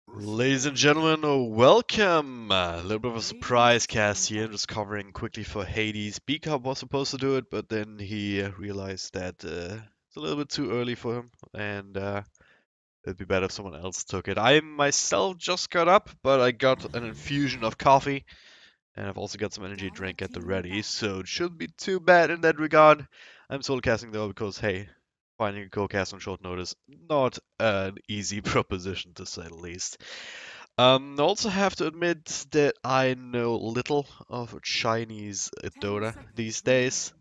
Ladies and gentlemen, welcome! A little bit of a surprise cast here, just covering quickly for Hades. B-Cup was supposed to do it, but then he realized that it's a little bit too early for him, and it'd be better if someone else took it. I myself just got up, but I got an infusion of coffee, and I've also got some energy drink at the ready, so it shouldn't be too bad in that regard. I'm solo casting though, because hey, finding a co-cast on short notice, not an easy proposition to say the least. I also have to admit that I know little of Chinese Dota these days,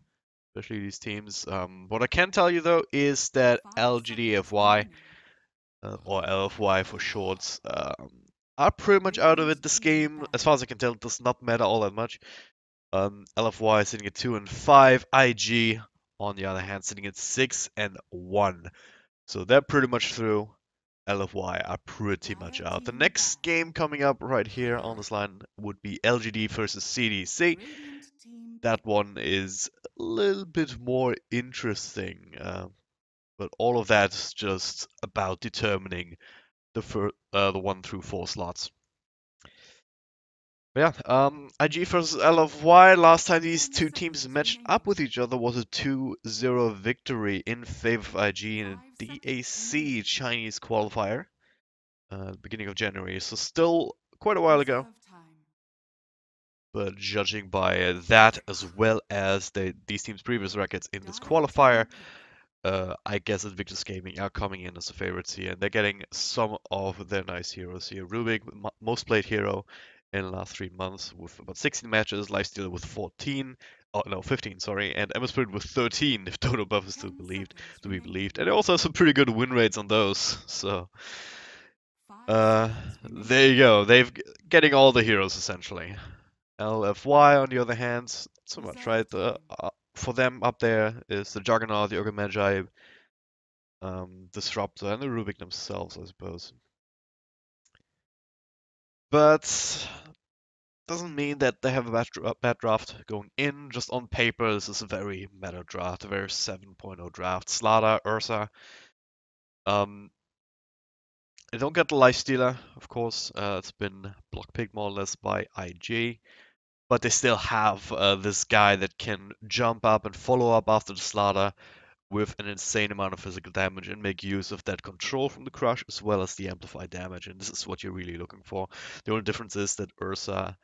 especially these teams. What I can tell you though is that LGDFY, or LFY for shorts, are pretty much out of it this game. As far as I can tell, it does not matter all that much. LFY is sitting at 2 and 5. IG, on the other hand, sitting at 6 and 1. So they're pretty much through. LFY are pretty much out. The next game coming up right here on this line would be LGD versus CDC. That one is a little bit more interesting, but all of that's just about determining the 1 through 4 slots. But yeah, IG versus LFY. Last time these two teams matched up with each other was a 2-0 victory in favor of IG in a DAC Chinese qualifier. Beginning of January, so still quite a while ago. But judging by that, as well as these teams' previous records in this qualifier, I guess that Victus Gaming are coming in as the favorites here, and they're getting some of their nice heroes here. Rubik, most played hero in the last 3 months with about 16 matches, Lifestealer with 14, oh no, 15, sorry, and Emma Spirit with 13, if Total Buff is to be believed. And they also have some pretty good win rates on those, so there you go. They've getting all the heroes essentially. LFY on the other hand, not so much, right? For them up there is the Juggernaut, the Ogre Magi, Disruptor, and the Rubik themselves, I suppose. But doesn't mean that they have a bad draft going in. Just on paper, this is a very meta draft, a very 7.0 draft. Slada, Ursa. They don't get the Lifestealer, of course. It's been blockpicked more or less by IG. But they still have this guy that can jump up and follow up after the slaughter with an insane amount of physical damage and make use of that control from the crush as well as the amplified damage. And this is what you're really looking for. The only difference is that Ursa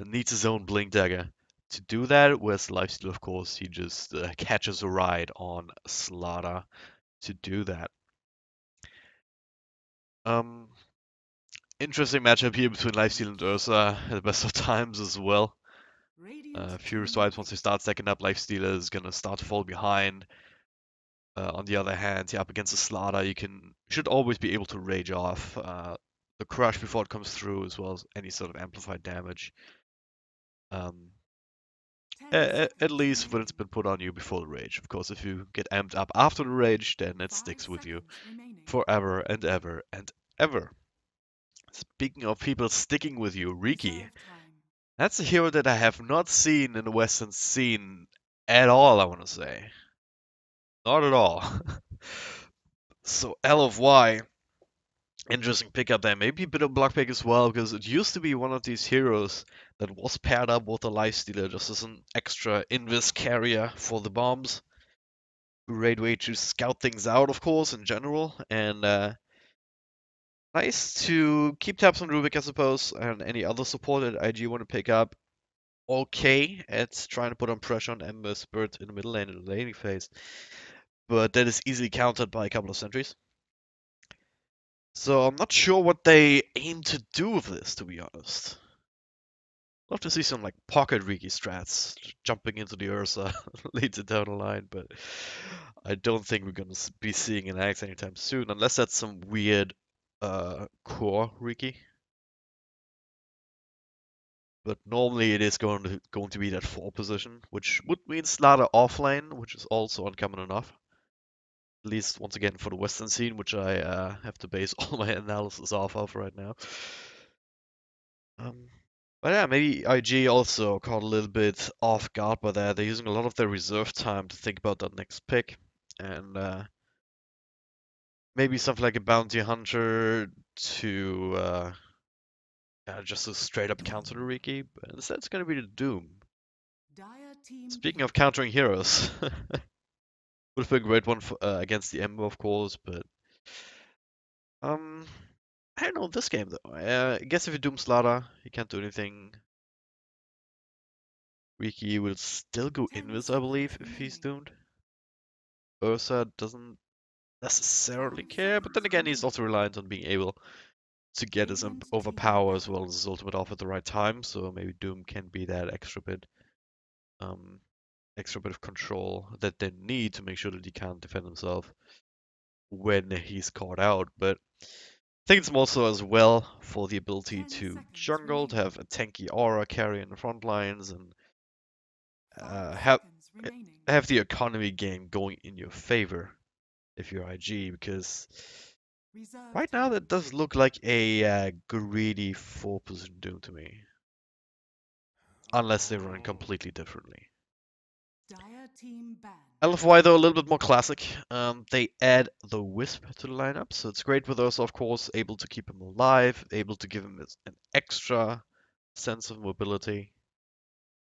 needs his own Blink Dagger to do that, whereas Lifesteal, of course, he just catches a ride on Slaughter to do that. Interesting matchup here between Lifesteal and Ursa at the best of times as well. Fury Swipes, once they start stacking up, Lifestealer is gonna start to fall behind. On the other hand, yeah, up against the Slaughter, you should always be able to rage off the crush before it comes through, as well as any sort of amplified damage. At least when it's been put on you before the rage. Of course, if you get amped up after the rage, then it sticks with you forever and ever and ever. Speaking of people sticking with you, Riki. That's a hero that I have not seen in the Western scene at all, I want to say. Not at all. So LFY, interesting pickup there. Maybe a bit of block pick as well, because it used to be one of these heroes that was paired up with a Lifestealer just as an extra invis carrier for the bombs. Great way to scout things out, of course, in general. And nice to keep tabs on Rubik, I suppose, and any other support that IG want to pick up. Okay at trying to put on pressure on Ember Spirit in the middle lane in the laning phase. But that is easily countered by a couple of sentries. So I'm not sure what they aim to do with this, to be honest. Love to see some like pocket Riki strats jumping into the Ursa later down the line, but I don't think we're gonna be seeing an Axe anytime soon, unless that's some weird core Riki. But normally it is going to be that 4 position, which would mean Slaughter offlane, which is also uncommon enough. At least once again for the Western scene, which I have to base all my analysis off of right now. But yeah, maybe IG also caught a little bit off guard by that. They're using a lot of their reserve time to think about that next pick, and maybe something like a bounty hunter to just a straight up counter to Riki, but instead it's gonna be the Doom. Speaking of countering heroes, would have been a great one for, against the Ember, of course, but um, I don't know this game though. I guess if you Doom Slaughter, you can't do anything. Riki will still go invis, I believe, if he's doomed. Ursa doesn't necessarily care, but then again, he's also reliant on being able to get his overpower as well as his ultimate off at the right time, so maybe Doom can be that um, extra bit of control that they need to make sure that he can't defend himself when he's caught out. But I think it's more so as well for the ability to jungle, to have a tanky aura carry in the front lines, and have the economy game going in your favor if you're IG, because right now that does look like a greedy 4-position Doom to me, unless they run completely differently. LFY though a little bit more classic. They add the Wisp to the lineup, so it's great with us, of course, able to keep him alive, able to give him an extra sense of mobility.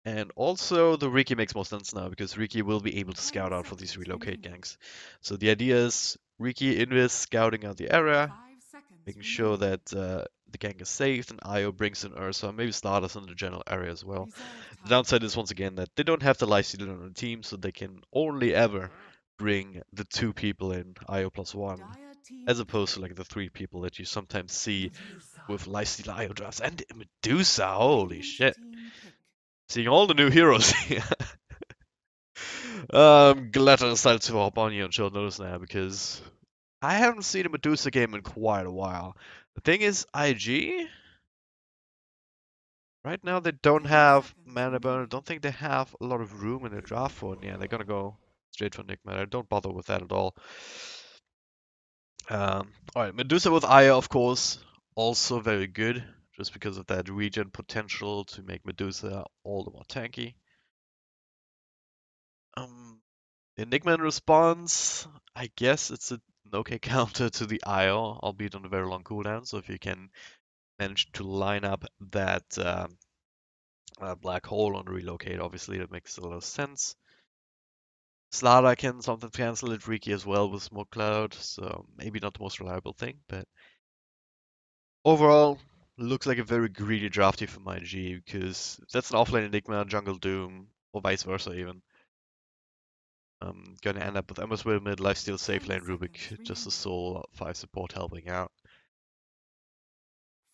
And also the Riki makes more sense now because Riki will be able to scout out for these relocate ganks. So the idea is Riki invis scouting out the area, making sure that the gang is safe, and Io brings in Ursa, maybe Stardust in the general area as well. The downside is once again that they don't have the lifestealer on the team, so they can only ever bring the 2 people in, Io plus 1, as opposed to like the 3 people that you sometimes see with lifestealer Io drafts. And Medusa, holy shit. Seeing all the new heroes here. Glad I decided to hop on here on short notice now because I haven't seen a Medusa game in quite a while. The thing is, IG, right now they don't have mana burner. Don't think they have a lot of room in the draft for it. Yeah, they're gonna go straight for Nick Mana. Don't bother with that at all. Alright, Medusa with Aya, of course, also very good, just because of that regen potential to make Medusa all the more tanky. Enigma in response, I guess it's an okay counter to the IO, albeit on a very long cooldown. So if you can manage to line up that black hole on relocate, obviously that makes a lot of sense. Slada can sometimes cancel it, Riki as well with Smoke Cloud, so maybe not the most reliable thing, but overall, looks like a very greedy drafty for my G, because that's an offlane Enigma, Jungle Doom, or vice versa even. I'm gonna end up with Ember's Will mid, Lifesteal, safe lane, Rubik, just a soul 5 support helping out.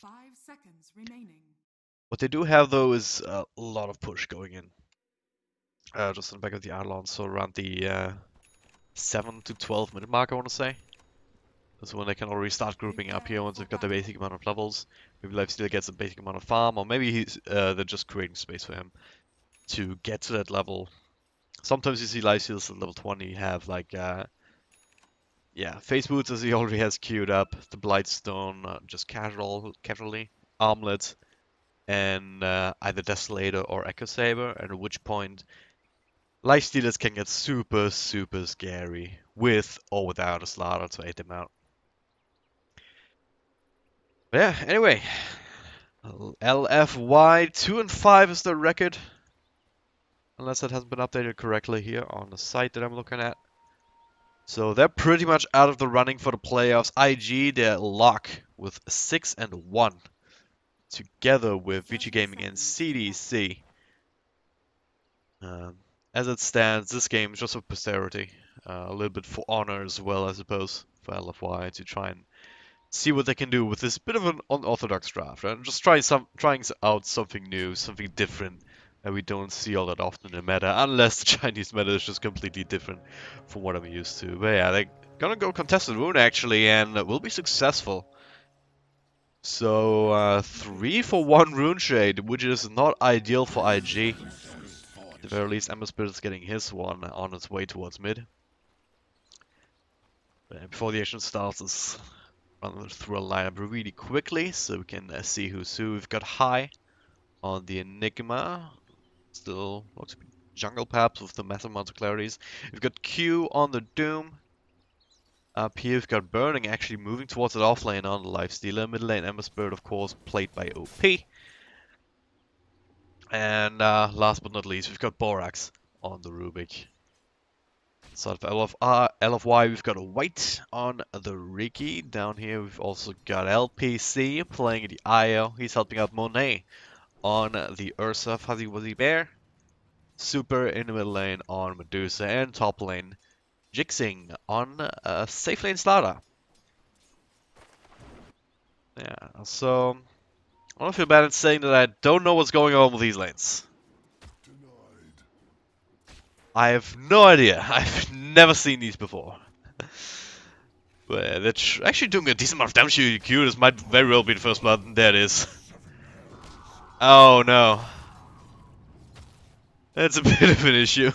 5 seconds remaining. What they do have though is a lot of push going in. Just on the back of the Arlon, so around the 7 to 12 minute mark, I want to say. That's when they can already start grouping up here once they've got the basic amount of levels. Maybe Lifesteal gets a basic amount of farm, or maybe they're just creating space for him to get to that level. Sometimes you see Lifesteals at level 20 have like yeah, face boots as he already has queued up, the Blightstone, just casually, Armlet, and either Desolator or Echo Saber, and at which point Lifestealers can get super, super scary with or without a Slaughter to aid them out. But yeah, anyway, LFY 2-5 is the record, unless that hasn't been updated correctly here on the site that I'm looking at. So they're pretty much out of the running for the playoffs. IG, they're lock with 6-1. Together with VG Gaming and CDC. As it stands, this game is just for posterity. A little bit for honor as well, I suppose, for LFY to try and see what they can do with this bit of an unorthodox draft. And just trying out something new, something different that we don't see all that often in the meta, unless the Chinese meta is just completely different from what I'm used to. But yeah, they're gonna go contested rune actually, and will be successful. So, 3 for 1 Rune Shade, which is not ideal for IG. At the very least, Ember Spirit is getting his one on its way towards mid. But before the action starts, let's run through a lineup really quickly so we can see who's who. We've got High on the Enigma. Still looks to be jungle perhaps with the massive amounts of clarities. We've got Q on the Doom. Up here we've got Burning actually moving towards the off lane on the Lifestealer. Mid lane Ember Spirit, of course, played by OP. And last but not least, we've got Borax on the Rubik. Side of LFY, we've got a White on the Riki. Down here, we've also got LPC playing the IO. He's helping out Monet on the Ursa Fuzzy Wuzzy Bear. Super in the middle lane on Medusa. And top lane, Jixing on safe lane Slaughter. Yeah, so I don't feel bad in saying that I don't know what's going on with these lanes. I have no idea. I've never seen these before. But they're actually doing a decent amount of damage to Q. This might very well be the first blood. There it is. Oh no. That's a bit of an issue.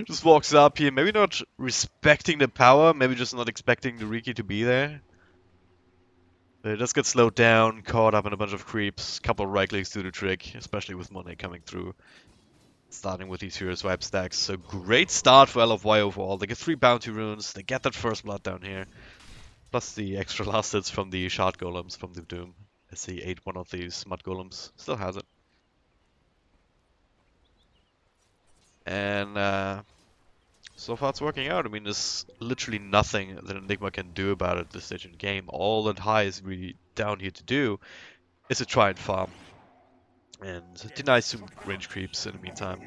Just walks up here, maybe not respecting the power, maybe just not expecting the Riki to be there. But it does get slowed down, caught up in a bunch of creeps, couple of right clicks do the trick, especially with Monet coming through. Starting with these hero swipe stacks, so great start for LFY overall. They get 3 bounty runes, they get that first blood down here. Plus the extra last hits from the shard golems from the Doom. As he ate one of these mud golems, still has it. And so far it's working out. I mean, there's literally nothing that Enigma can do about it at this stage in the game. All that High is really down here to do is to try and farm. And deny some range creeps in the meantime.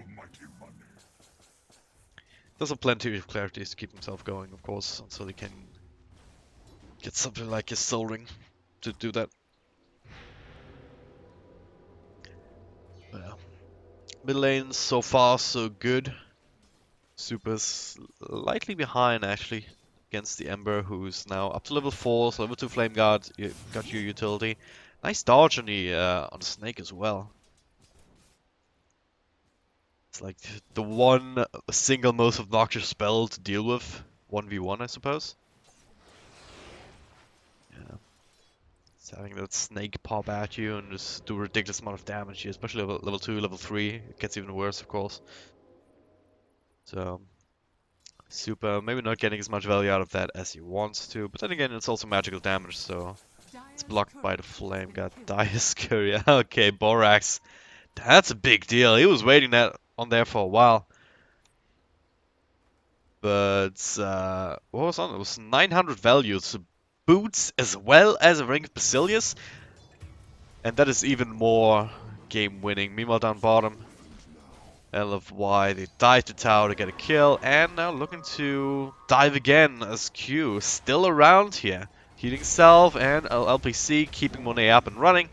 Does have plenty of clarities to keep himself going, of course, until he can get something like his Soul Ring to do that. But yeah. Mid lane, so far so good. Super's slightly behind actually against the Ember, who's now up to level 4, so level 2 Flame Guard, you got your utility. Nice dodge on the Snake as well. It's like the one single most obnoxious spell to deal with. 1v1, I suppose. Yeah. It's having that snake pop at you and just do a ridiculous amount of damage here, especially level 2, level 3. It gets even worse, of course. So, Super, maybe not getting as much value out of that as he wants to, but then again, it's also magical damage, so it's blocked by the Flame God. Dice Courier. Okay, Borax. That's a big deal. He was waiting that on there for a while. But what was on? It was 900 values. So boots as well as a Ring of Basilius. And that is even more game winning. Meanwhile down bottom, LFY, they dive to tower to get a kill. And now looking to dive again as Q still around here. Healing self and LPC keeping Monet up and running.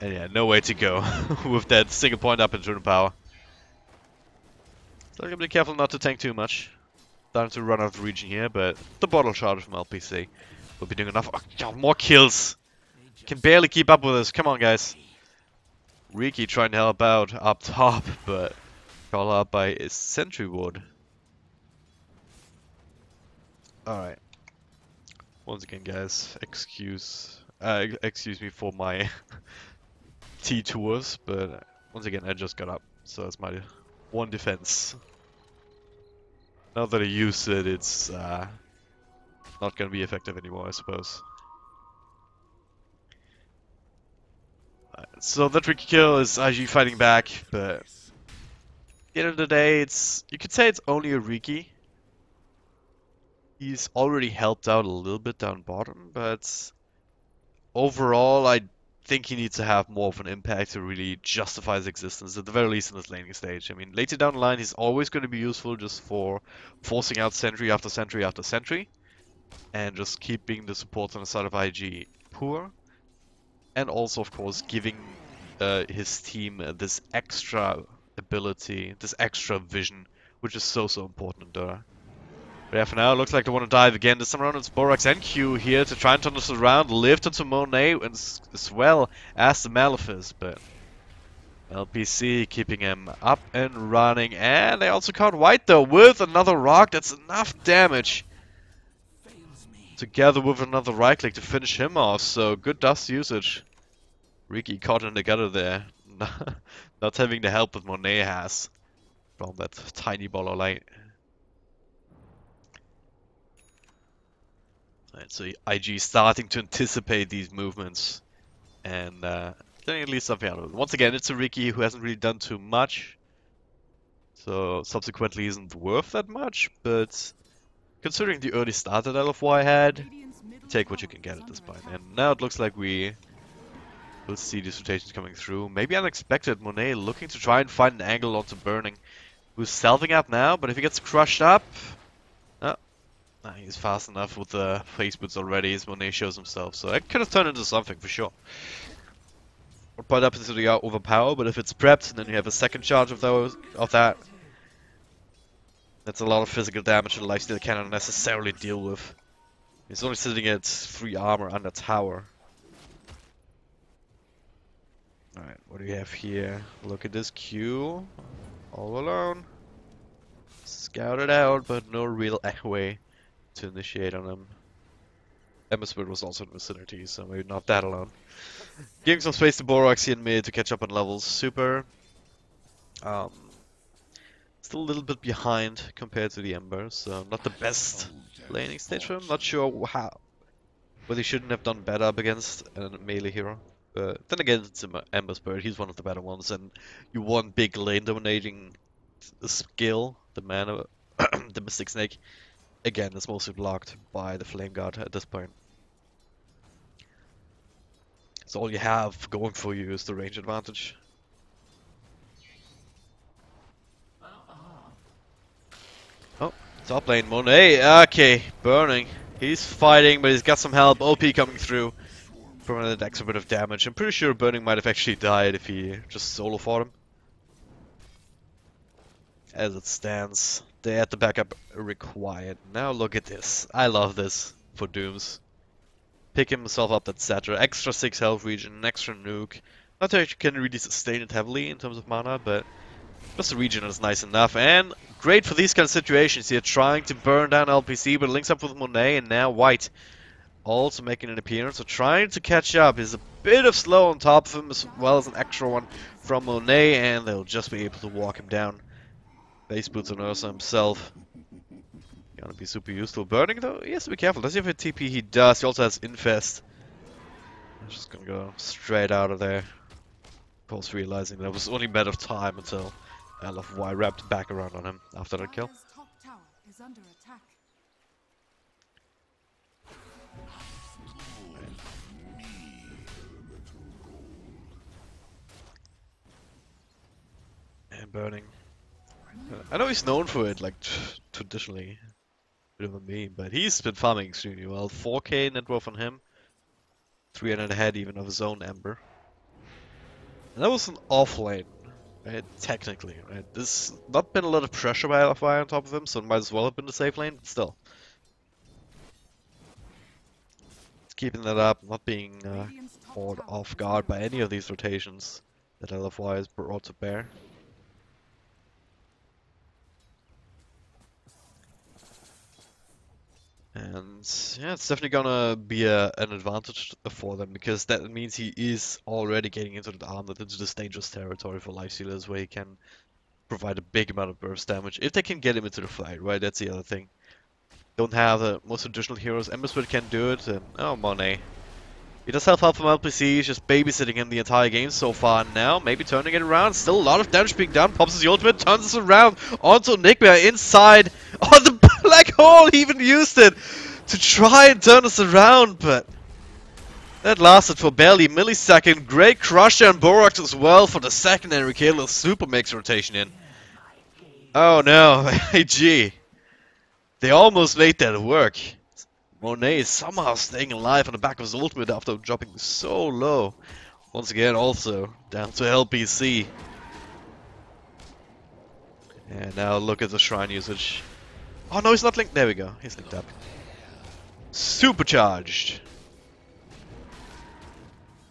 And yeah, no way to go with that single point up in turn power. So I'm gonna be careful not to tank too much. Starting to run out of region here, but the bottle shard from LPC will be doing enough. Oh, God, more kills! Can barely keep up with us. Come on, guys. Riki trying to help out up top, but called out by his Sentry Ward. Alright. Once again, guys, excuse me for my T-tours, but once again, I just got up, so that's my one defense. Now that I use it, it's not gonna be effective anymore, I suppose. So that Riki kill is IG fighting back, but at the end of the day, you could say it's only a Riki. He's already helped out a little bit down bottom, but overall, I think he needs to have more of an impact to really justify his existence, at the very least in this laning stage. I mean, later down the line, he's always going to be useful just for forcing out sentry after sentry after sentry, and just keeping the supports on the side of IG poor, and also, of course, giving his team this extra ability, this extra vision, which is so important in Dota. But yeah, for now, it looks like they want to dive again. This time around, it's Borax and Q here to try and turn this around, lift into Monet as well as the Malefice, but LPC keeping him up and running, and they also caught White though with another rock. That's enough damage together with another right click to finish him off, so good dust usage. Riki caught in the gutter there, not having the help that Monet has from that tiny ball of light. Right, so IG starting to anticipate these movements and getting at least something out of it. Once again, it's a Ricky who hasn't really done too much, so subsequently isn't worth that much, but considering the early start that LFY had, take what you can get at this point. And now it looks like we will see these rotations coming through. Maybe unexpected. Monet looking to try and find an angle onto Burning, who's selving up now, but if he gets crushed up... Oh, he's fast enough with the face boots already as Monet shows himself, so that could have turned into something for sure. Or put up into the overpower, but if it's prepped, then you have a second charge of that. That's a lot of physical damage that Lifesteal cannot necessarily deal with. He's only sitting at 3 armor under tower. Alright, what do we have here? Look at this Q. All alone. Scouted out, but no real way to initiate on him. Ember Spirit was also in the vicinity, so maybe not that alone. Giving some space to Borax here in mid to catch up on levels. Super. Still a little bit behind compared to the Ember, so not the best laning stage for him. Not sure whether he shouldn't have done better up against a melee hero. But then again, it's Ember Spirit, he's one of the better ones, and you want big lane dominating skill, the mana, the Mystic Snake. Again, it's mostly blocked by the Flame Guard at this point. So all you have going for you is the range advantage. Oh, top lane Monet. Okay, Burning. He's fighting, but he's got some help. OP coming through from an extra bit of damage. I'm pretty sure Burning might have actually died if he just solo fought him. As it stands, they had the backup required. Now look at this. I love this for Dooms. Pick himself up that Cetera. Extra 6 health region, an extra nuke. Not that you can really sustain it heavily in terms of mana, but just the region is nice enough. And great for these kind of situations here. Trying to burn down LPC, but links up with Monet and now White. Also making an appearance, so trying to catch up. Is a bit of slow on top of him, as well as an extra one from Monet, and they'll just be able to walk him down. Base boots on Ursa himself. Gonna be super useful. Burning though, he has to be careful. Does he have a TP? He does. He also has Infest. I'm just gonna go straight out of there. Post realizing that it was only a matter of time until LFY wrapped back around on him after that kill. And Burning. I know he's known for it, like, traditionally. Bit of a meme, but he's been farming extremely well. 4k net worth on him. 300 ahead even of his own Ember. And that was an off lane, right? Technically, right? There's not been a lot of pressure by LFY on top of him, so it might as well have been the safe lane, but still. Keeping that up, not being caught off guard by any of these rotations that LFY has brought to bear. And yeah, it's definitely gonna be an advantage for them, because that means he is already getting into the armlet, into this dangerous territory for Lifestealers, where he can provide a big amount of burst damage if they can get him into the fight, right? That's the other thing. Don't have the most traditional heroes. Ember Spirit can do it, and oh, Monet. He does have help from LPC, he's just babysitting him the entire game so far. Now, maybe turning it around. Still a lot of damage being done. Pops his ultimate, turns us around onto Nightmare inside. Oh, the black hole! He even used it to try and turn us around, but that lasted for barely a millisecond. Great Crusher and Borax as well for the secondary kill. A super mix rotation in. Oh no, AG. They almost made that work. Monet is somehow staying alive on the back of his ultimate after dropping so low. Once again, also down to LPC. And now look at the shrine usage. Oh no, he's not linked. There we go. He's linked up. Supercharged.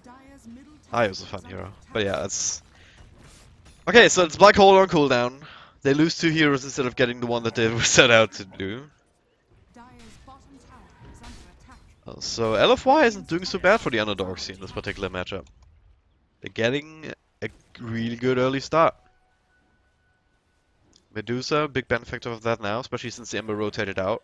He was a fun hero. But yeah, that's... Okay, so it's Black Hole on cooldown. They lose 2 heroes instead of getting the one that they were set out to do. So LFY isn't doing so bad for the underdogs in this particular matchup. They're getting a really good early start. Medusa, big benefactor of that now, especially since the Ember rotated out.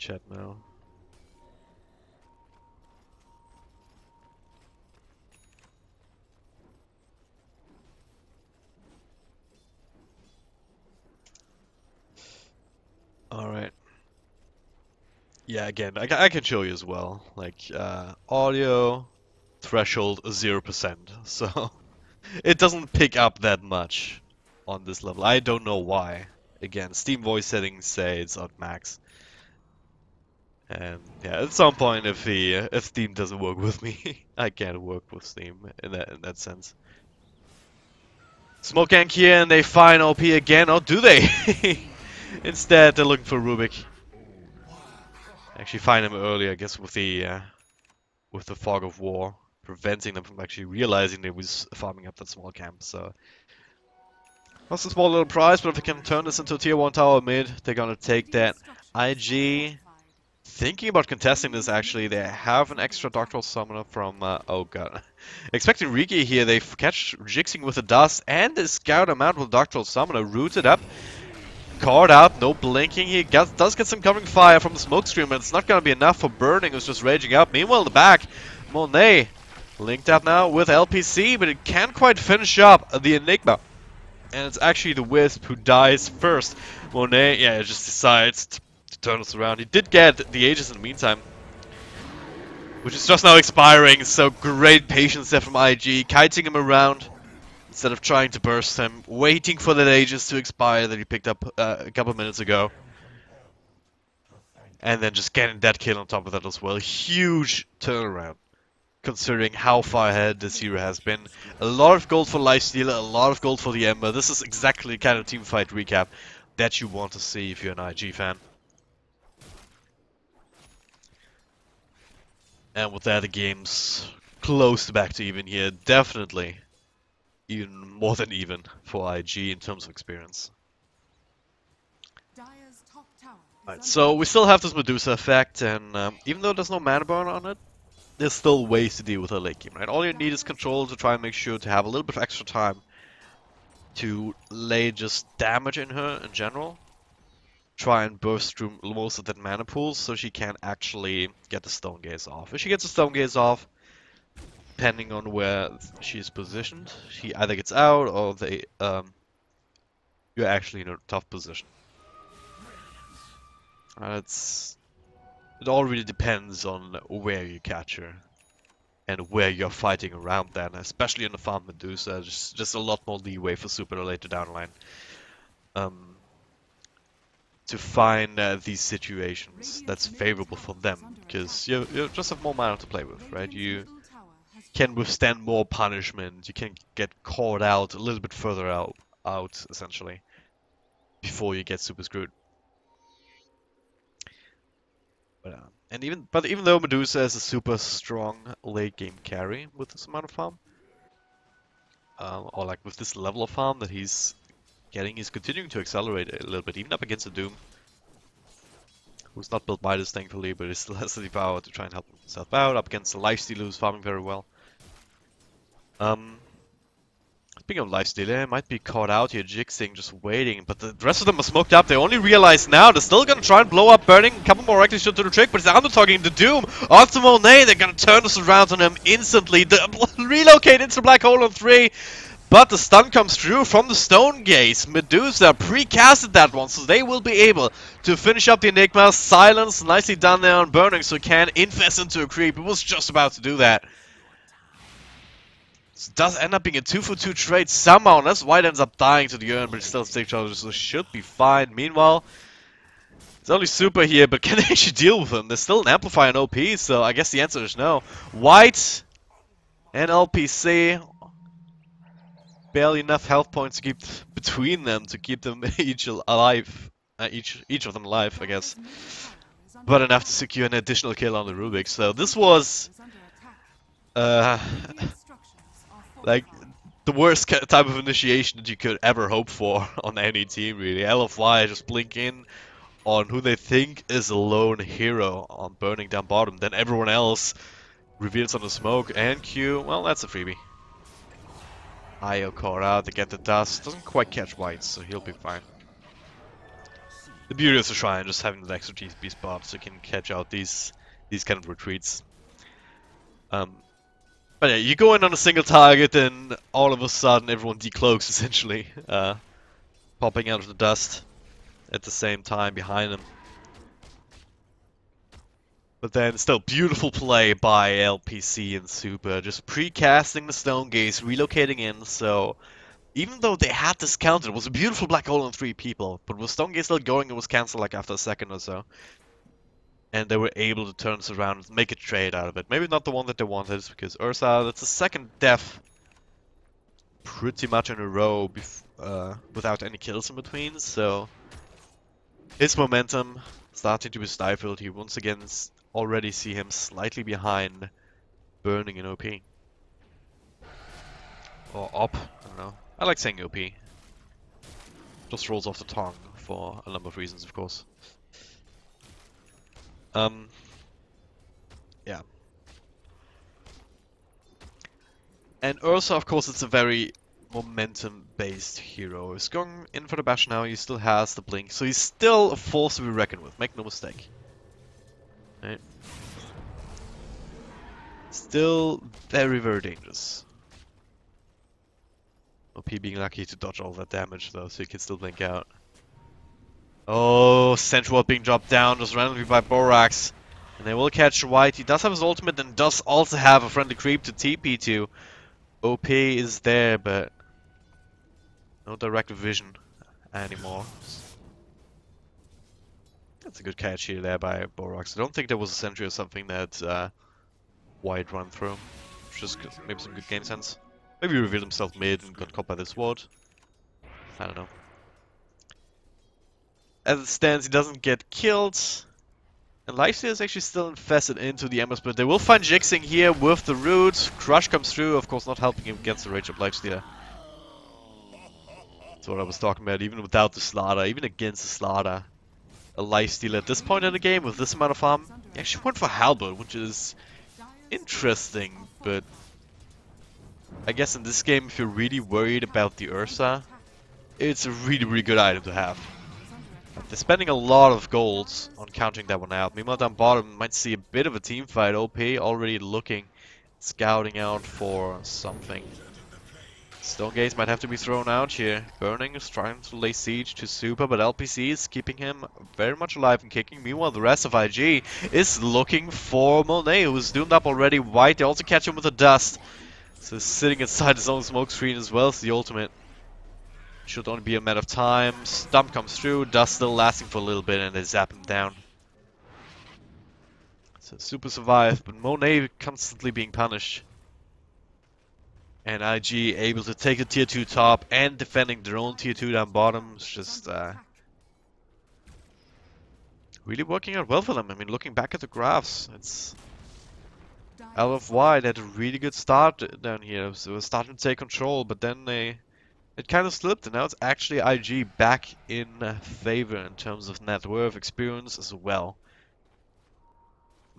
chat now. Alright. Yeah, again, I can show you as well. Like, audio threshold 0%. So, it doesn't pick up that much on this level. I don't know why. Again, Steam voice settings say it's on max. And yeah, at some point, if Steam doesn't work with me, I can't work with Steam in that sense. Smoke gank here, and they find OP again. Oh, do they? Instead, they're looking for Rubik. Actually, find him early, I guess, with the fog of war, preventing them from actually realizing they was farming up that small camp. So, that's a small little prize, but if they can turn this into a tier 1 tower mid, they're gonna take that. IG thinking about contesting this, actually. They have an extra Doctoral Summoner from, oh god. Expecting Riki here, they catch Jixing with the dust, and they scout him out with Doctoral Summoner, rooted up, caught out, no blinking. He does get some covering fire from the smoke screen, but it's not gonna be enough for Burning, who's just raging up. Meanwhile, in the back, Monet linked up now with LPC, but it can't quite finish up the Enigma. And it's actually the Wisp who dies first. Monet, yeah, just decides to turn us around. He did get the Aegis in the meantime, which is just now expiring, so great patience there from IG, kiting him around instead of trying to burst him, waiting for that Aegis to expire that he picked up a couple minutes ago. And then just getting that kill on top of that as well. Huge turnaround, considering how far ahead this hero has been. A lot of gold for Lifestealer, a lot of gold for the Ember. This is exactly the kind of teamfight recap that you want to see if you're an IG fan. And with that, the game's close to back to even here. Definitely even more than even for IG in terms of experience. Right, so we still have this Medusa effect, and even though there's no mana burn on it, there's still ways to deal with her late game, right? All you need is control to try and make sure to have a little bit of extra time to lay just damage in her in general. Try and burst through most of that mana pool so she can actually get the Stone Gaze off. If she gets the Stone Gaze off, depending on where she is positioned, she either gets out or you're actually in a tough position. It all really depends on where you catch her and where you're fighting around that, especially in the farm Medusa. Just a lot more leeway for super later down the line. To find these situations that's favorable for them, because you just have more mana to play with, right? You can withstand more punishment, you can get caught out a little bit further out essentially, before you get super screwed. But even though Medusa is a super strong late game carry with this amount of farm, or like with this level of farm that he's getting, he's continuing to accelerate a little bit, even up against the Doom, who's not built by this thankfully, but he still has the power to try and help himself out, up against the Lifestealer who's farming very well. Speaking of Lifestealer, might be caught out here, Jixing, just waiting, but the rest of them are smoked up. They only realize now they're still gonna try and blow up Burning. A couple more actually should do the trick, but it's undertalking the Doom. Onto Monet, they're gonna turn this around on him instantly. Relocate into Black Hole on 3. But the stun comes through from the Stone Gaze. Medusa pre-casted that one, so they will be able to finish up the Enigma. Silence, nicely done there on Burning, so can infest into a creep. It was just about to do that. So it does end up being a 2-for-2 trade somehow, unless White ends up dying to the urn, but it's still 6 charges, so should be fine. Meanwhile, it's only Super here, but can they actually deal with him? There's still an Amplifier and OP, so I guess the answer is no. White and LPC, barely enough health points to keep between them to keep them each alive, each of them alive, I guess. But enough to secure an additional kill on the Rubik. So this was like the worst type of initiation that you could ever hope for on any team, really. LFY just blink in on who they think is a lone hero on Burning down bottom. Then everyone else reveals on the smoke, and Q, well, that's a freebie. Io caught out to get the dust. Doesn't quite catch White, so he'll be fine. The beauty of the shrine, just having the extra TP spot so you can catch out these kind of retreats. But yeah, you go in on a single target and all of a sudden everyone decloaks essentially, popping out of the dust at the same time behind them. But then still beautiful play by LPC and Super, just pre-casting the Stone Gaze, relocating in, so even though they had this counter, it was a beautiful black hole on 3 people, but with Stone Gaze still going, it was cancelled like after a second or so. And they were able to turn this around and make a trade out of it. Maybe not the one that they wanted, because Ursa, that's the second death pretty much in a row without any kills in between, so his momentum starting to be stifled. You once again already see him slightly behind, burning in OP. Or op, I don't know. I like saying OP. Just rolls off the tongue for a number of reasons, of course. Yeah. And Ursa, of course, it's a very momentum-based hero. He's going in for the bash now, he still has the blink, so he's still a force to be reckoned with, make no mistake. Right. Still very, very dangerous. OP being lucky to dodge all that damage though, so he can still blink out. Oh, Central being dropped down just randomly by Borax. And they will catch White. He does have his ultimate and does also have a friendly creep to TP to. OP is there, but no direct vision anymore. That's a good catch here there by Borax. I don't think there was a sentry or something that White run through. Just maybe some good game sense. Maybe he revealed himself mid and got caught by this ward. I don't know. As it stands, he doesn't get killed. And Lifesteal is actually still infested into the Embers, but they will find Jixing here with the root. Crush comes through, of course not helping him against the Rage of Lifesteal. That's what I was talking about, even without the Slaughter, even against the Slaughter. A Lifesteal at this point in the game, with this amount of farm, he actually went for Halberd, which is interesting, but I guess in this game, if you're really worried about the Ursa, it's a really, really good item to have. They're spending a lot of golds on countering that one out. Meanwhile, down bottom might see a bit of a team fight. OP already looking, scouting out for something. Stone Gaze might have to be thrown out here. Burning is trying to lay siege to Super, but LPC is keeping him very much alive and kicking. Meanwhile, the rest of IG is looking for Monet, who's doomed up already. White, they also catch him with the dust. So sitting inside his own smoke screen as well as the ultimate. Should only be a matter of time. Stump comes through, dust still lasting for a little bit, and they zap him down. So Super survived, but Monet constantly being punished. And IG able to take the tier 2 top and defending their own tier 2 down bottom. It's just really working out well for them. I mean, looking back at the graphs, it's LFY, they had a really good start down here. So they were starting to take control, but then it kind of slipped, and now it's actually IG back in favor in terms of net worth, experience as well.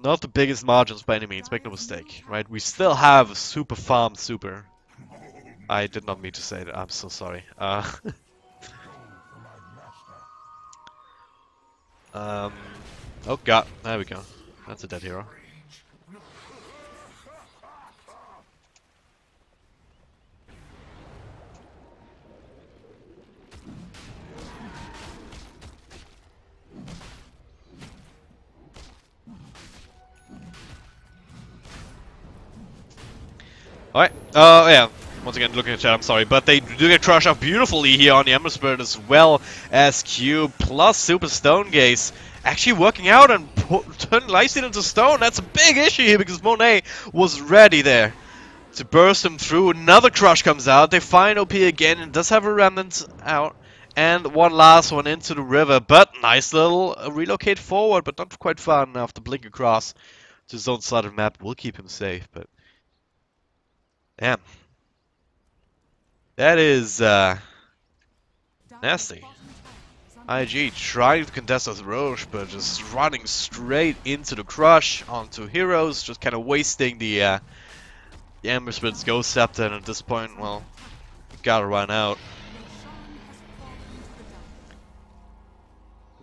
Not the biggest margins by any means, make no mistake, right? We still have a super farm Super. I did not mean to say that, I'm so sorry. Oh god, there we go. That's a dead hero. Alright, yeah, once again looking at chat, I'm sorry, but they do get crushed off beautifully here on the Ember Spirit as well as Q plus Super Stone Gaze. Actually working out and turning Lifesteal into stone. That's a big issue here because Monet was ready there to burst him through. Another crush comes out, they find OP again and does have a remnant out. And one last one into the river, but nice little relocate forward, but not quite far enough to blink across to his own side of the map. Will keep him safe, but damn. That is nasty. IG trying to contest with Roche, but just running straight into the crush onto heroes, just kind of wasting the Ember Spirit's Ghost Scepter, and at this point, well, gotta run out.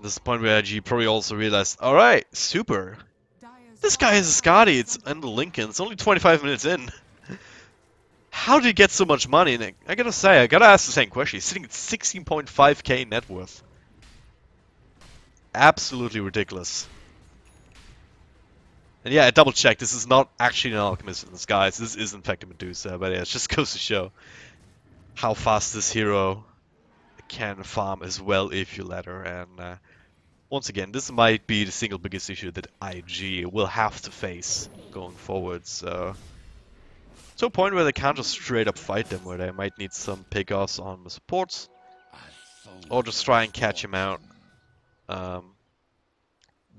This is the point where IG probably also realized, alright, super. This guy is a Scotty, it's and Lincoln, it's only 25 minutes in. How did he get so much money? And I gotta say, I gotta ask the same question. He's sitting at 16.5k net worth. Absolutely ridiculous. And yeah, I double checked. This is not actually an alchemist in disguise. This is in fact a Medusa. But yeah, it just goes to show how fast this hero can farm as well if you let her. And once again, this might be the single biggest issue that IG will have to face going forward. So to a point where they can't just straight up fight them, where they might need some pickoffs on the supports, or just try and catch him out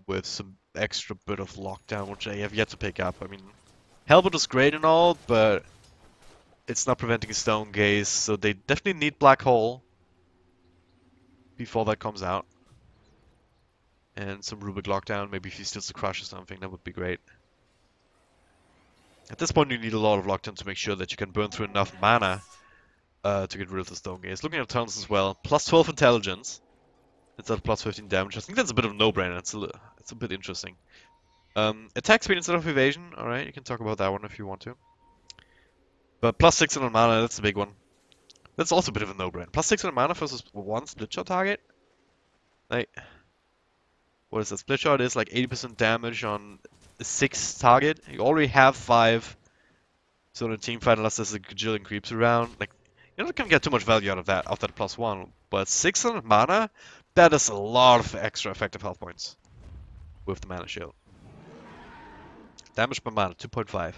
with some extra bit of lockdown, which I have yet to pick up. I mean, Hellbolt is great and all, but it's not preventing Stone Gaze, so they definitely need Black Hole before that comes out. And some Rubik lockdown, maybe if he steals the Crush or something, that would be great. At this point you need a lot of lockdown to make sure that you can burn through enough mana to get rid of the Stone Gaze. Looking at turns as well, plus 12 intelligence instead of plus 15 damage. I think that's a bit of a no-brainer, it's a bit interesting. Attack speed instead of evasion, alright, you can talk about that one if you want to. But plus 600 mana, that's a big one. That's also a bit of a no-brainer. Plus 600 mana versus one split shot target? Like, what is that? Split shot is like 80% damage on 6 target. You already have 5. So in a team fight, unless there's a gajillion creeps around, like, you're not gonna get too much value out of that plus 1. But 600 mana, that is a lot of extra effective health points with the mana shield. Damage per mana, 2.5.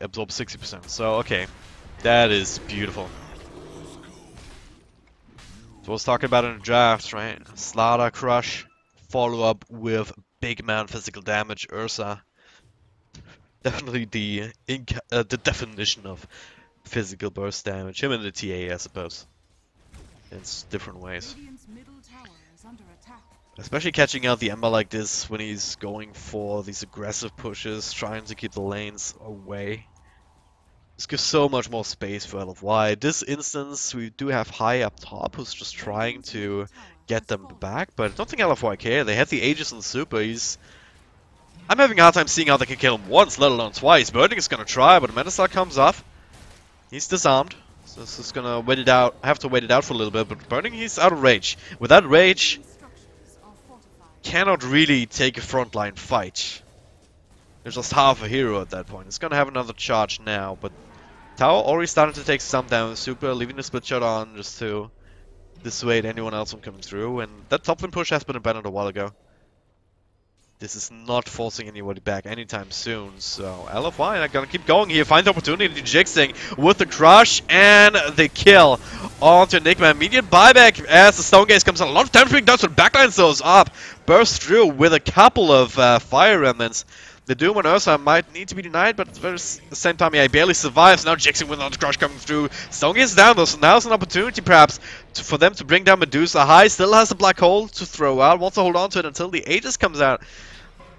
Absorb 60%. So, okay. That is beautiful. So I was talking about in the draft, right? Slaughter, Crush, follow up with big man physical damage, Ursa. Definitely the definition of physical burst damage. Him and the TA, I suppose. In different ways. Especially catching out the Ember like this when he's going for these aggressive pushes, trying to keep the lanes away. This gives so much more space for LFY. This instance, we do have High up top who's just trying to get them back, but I don't think LFY care. They have the Aegis and Super. I'm having a hard time seeing how they can kill him once, let alone twice. Burning is gonna try, but Metastar comes off. He's disarmed. So this is gonna wait it out. I have to wait it out for a little bit, but Burning, he's out of rage. Without rage, cannot really take a frontline fight. There's just half a hero at that point. It's gonna have another charge now, but Tower already started to take some damage. Super, leaving the split shot on just to dissuade anyone else from coming through. And that top lane push has been abandoned a while ago. This is not forcing anybody back anytime soon. So LFY are gonna keep going here. Find the opportunity to Jixing with the Crush and the kill onto Enigma. Immediate buyback as the Stone Gaze comes on. A lot of damage being done, so the backline throws up. Burst through with a couple of fire remnants. The Doom and Ursa might need to be denied, but at the same time, yeah, he barely survives. Now Jixing with another Crush coming through. Stone Gaze is down though, so now's an opportunity perhaps for them to bring down Medusa. High still has a Black Hole to throw out. Wants to hold on to it until the Aegis comes out.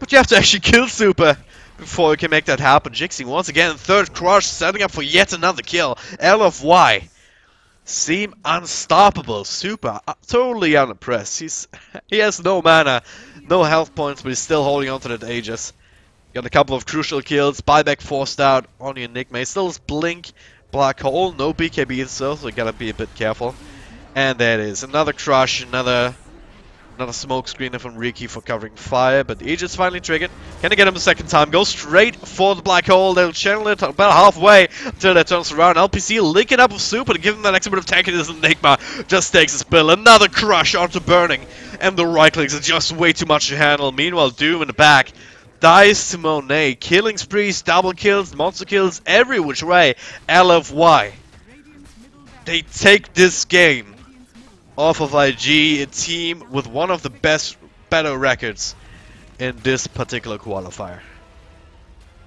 But you have to actually kill Super before you can make that happen. Jixing once again, third Crush, setting up for yet another kill. LFY seem unstoppable. Super totally unimpressed. He has no mana, no health points, but he's still holding on to that Aegis. Got a couple of crucial kills. Buyback forced out on the Enigma. He still has Blink, Black Hole, no BKB so you gotta be a bit careful. And there it is. Another Crush, another smoke screener from Riki for covering fire, but the Aegis finally triggered. Can they get him a second time? Go straight for the Black Hole. They'll channel it about halfway until that turns around. LPC linking up with Super to give him that extra bit of tankiness. Enigma just takes his pill. Another Crush onto Burning, and the right clicks are just way too much to handle. Meanwhile, Doom in the back dies to Monet. Killing sprees, double kills, monster kills, every which way. LFY. They take this game off of IG, a team with one of the better records in this particular qualifier.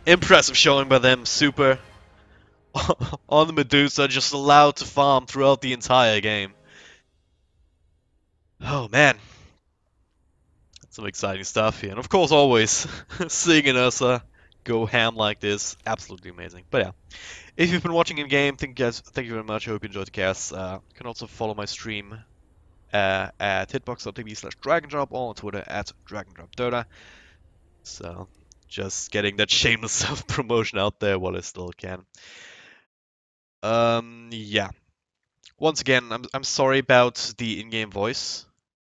Impressive showing by them. Super on the Medusa, just allowed to farm throughout the entire game. Oh man, some exciting stuff here, and of course always seeing an Ursa go ham like this. Absolutely amazing. But yeah, if you've been watching in game, thank you very much. I hope you enjoyed the cast. You can also follow my stream at hitbox.tv/dragondrop or on Twitter at dragondropdota. So just getting that shameless self-promotion out there while I still can. Yeah. Once again, I'm sorry about the in-game voice.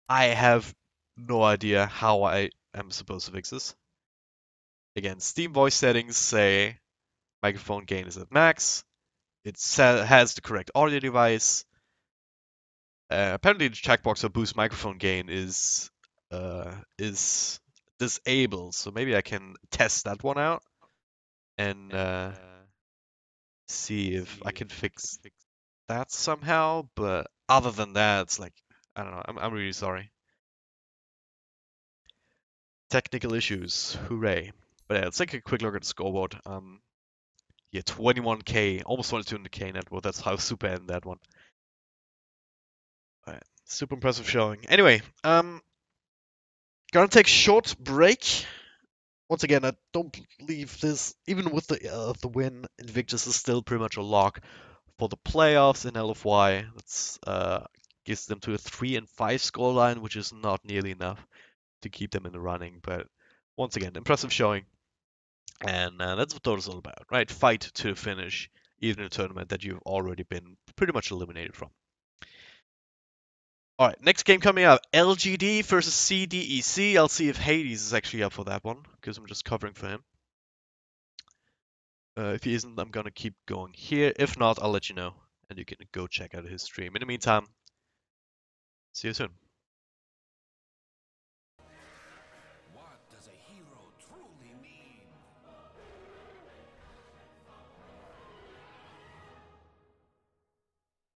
I have no idea how I am supposed to fix this. Again, Steam voice settings say microphone gain is at max. It has the correct audio device. Apparently, the checkbox for boost microphone gain is disabled, so maybe I can test that one out and see if I can fix that somehow. But other than that, it's like I don't know. I'm really sorry. Technical issues, hooray! But yeah, let's take a quick look at the scoreboard. Yeah, 21k, almost 22k net worth. That's how super in that one. Alright, super impressive showing. Anyway, gonna take a short break. Once again, I don't believe this. Even with the win, Invictus is still pretty much a lock for the playoffs in LFY. That's gives them to a 3-5 scoreline, which is not nearly enough to keep them in the running. But once again, impressive showing, and that's what Dota's all about, right? Fight to the finish, even in a tournament that you've already been pretty much eliminated from. All right, next game coming up, LGD versus CDEC. I'll see if Hades is actually up for that one, because I'm just covering for him. If he isn't, I'm gonna keep going here. If not, I'll let you know, and you can go check out his stream. In the meantime, see you soon.